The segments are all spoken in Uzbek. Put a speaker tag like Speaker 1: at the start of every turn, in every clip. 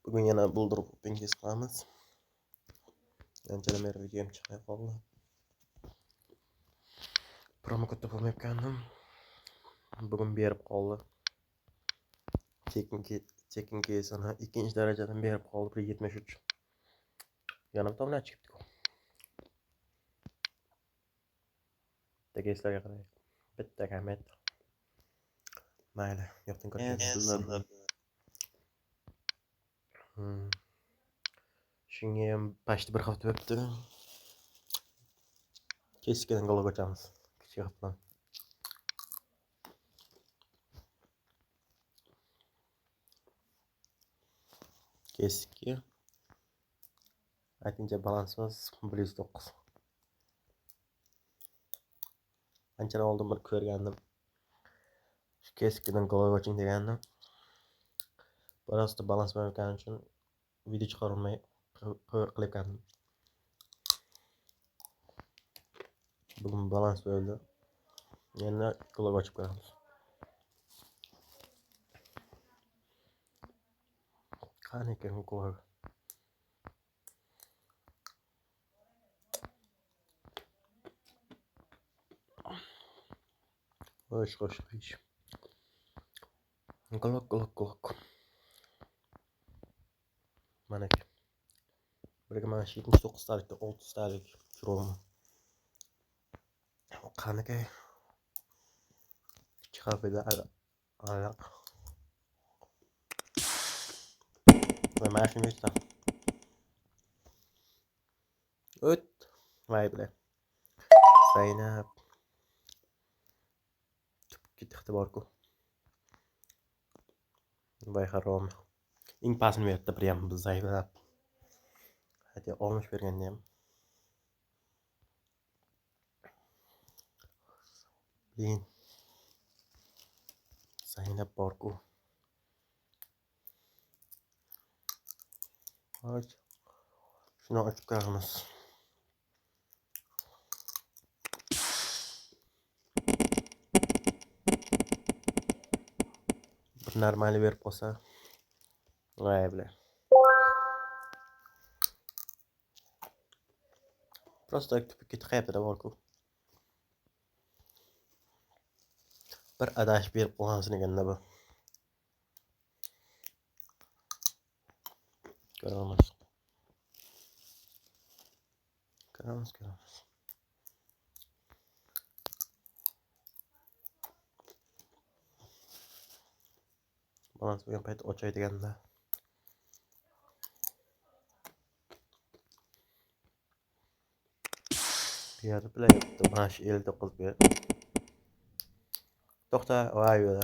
Speaker 1: Bugun yana buldirib o'pingiz qilamiz. Anchadan beri videom chiqmay qoldi. Promokodda bo'lmayotgandim. Bugun berib qoldi. Checking kesini ikkinchi darajadan berib qoldi 1.73. Yana bir tomon chiqibdi. Bitta keslarga qarang. Bitta kamet. Mayli, yo'qdan ko'rishamiz. Shunga ham pashti bir hafta o'tdi. Keskin golga o'tamiz. Kichik hafta. Keskin. Aytincha balansimiz 109. Anchadan oldin bir ko'rgandim. Shu keskindan golga o'ting degandim. Birozda balans bo'lmagani uchun video chiqarolmay qilgandim. Bugun balans bo'ldi. Yana golga ochib ko'ramiz. Qani ekan gol. Xo'sh. Golok. Mana ki. Birga mana 79 talik, 30 talik turum. Qani ki. Chiqabida aloq. Ve maaşım yoksa. Öt. Vay bile. Zaynab. Gitti barku. Vay harom. İlk pasını verdi Priyam biz Zaynab. Hadi olmuş bergandem. Bin. Zaynab barku. Hadi. Şunu açıp koyalımız. Bir normali verip olsa. Vay bile. Просто tüpük tıkayıp da barku. Bir adaş berip olmasını gönde bu. Göremez. Balans bugün payet oçay degende. Bir yerde bile yaptı. Maaş 59 bir. To'xta, vay be.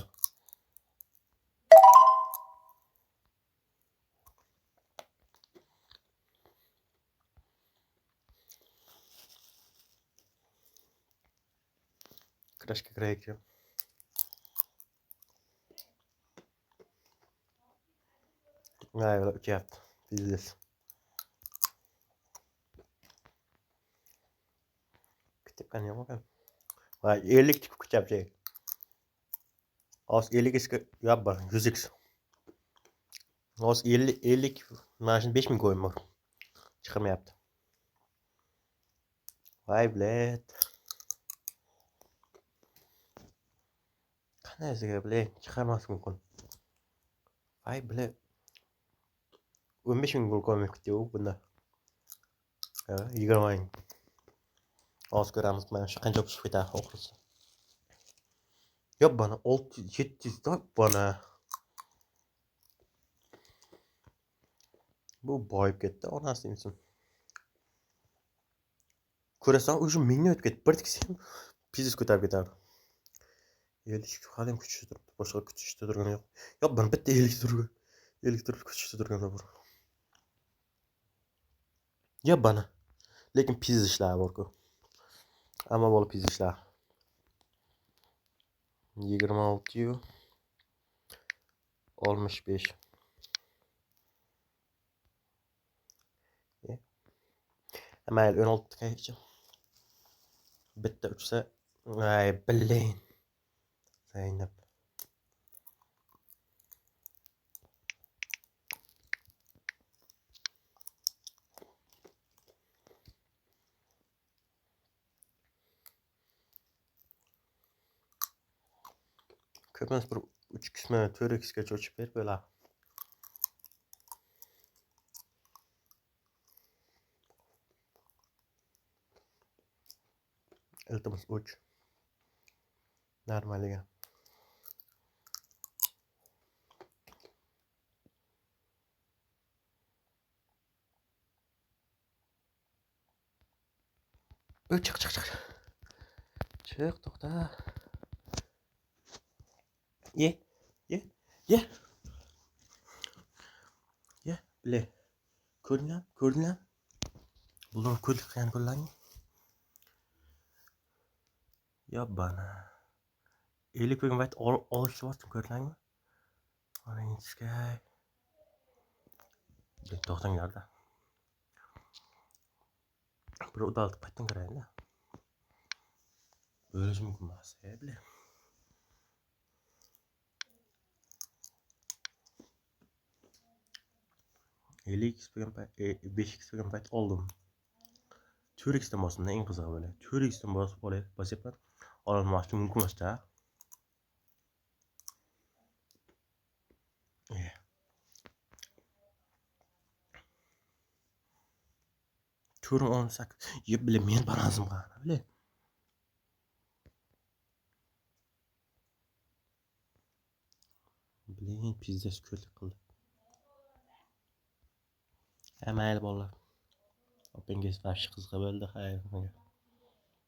Speaker 1: Kirashga kiraylik. Vay be, uçyapti. Biznes. Kutibgan yo'q ekan. Vay, 50 tik kutyapti. Az 50 ga yapma, 100x. Az 50 mana shuni 5000 qo'ydim. Chiqarmayapti. Vay bilet. Qanaysiga bilet chiqarmas mumkin. Vay bilet. 15 ming gol qo'ymayapti bunda. 20 ming. Az ko'ramiz mana shu qancha pishib ketadi oxirisi. Yok bana 600-700 da bana. Bu boyib ketdi onasi misin? Ko'rasan o'sha mingni o'tib ketdi. Bir tiksam pizis ko'tarib ketadi. 50 halim kuchli turibdi. Boshqa kuchli turgani yo'q. Yo'q bana bitta 50 turgan. 50 turib kuchli turganda bor. Ya bana. Lekin piz ishlar bor-ku. Ammo bo'lib piz ishlar. 26 65. Mayli 16 gacha. Bitta uchsa, ay billayin. Zaynab. Köpemiz bir 3 kısmı 4x'gacha o'chib berib bo'ladi. Iltimiz uch. Normaliga. Chiq. Chiq, to'xta. Ye. Bile. Ko'rdinglar? Bular ko'rdik qilgan qo'llaring. Yobbana. Elik bo'lgan vaqt olishyapti, ko'rdinglarmi? Oranskay. To'xtanglar-da. Bir udaltib qaytdan qaraylar. Bo'lishi mumkin emas, bile. Elik bo'lgan payt, 5x bo'lgan payt oldim. 4x'dan bosdim, eng qizig'i bo'la. 4x'dan bosyapman. Ololmasdim mumkin emas-da. Turum 18. Yeb bile men balansim qani, bile. Блин, pizdas ko'rlik qildi. Mayli bolalar. Opingiz vahshiy qizg'a bo'ldi, xayr.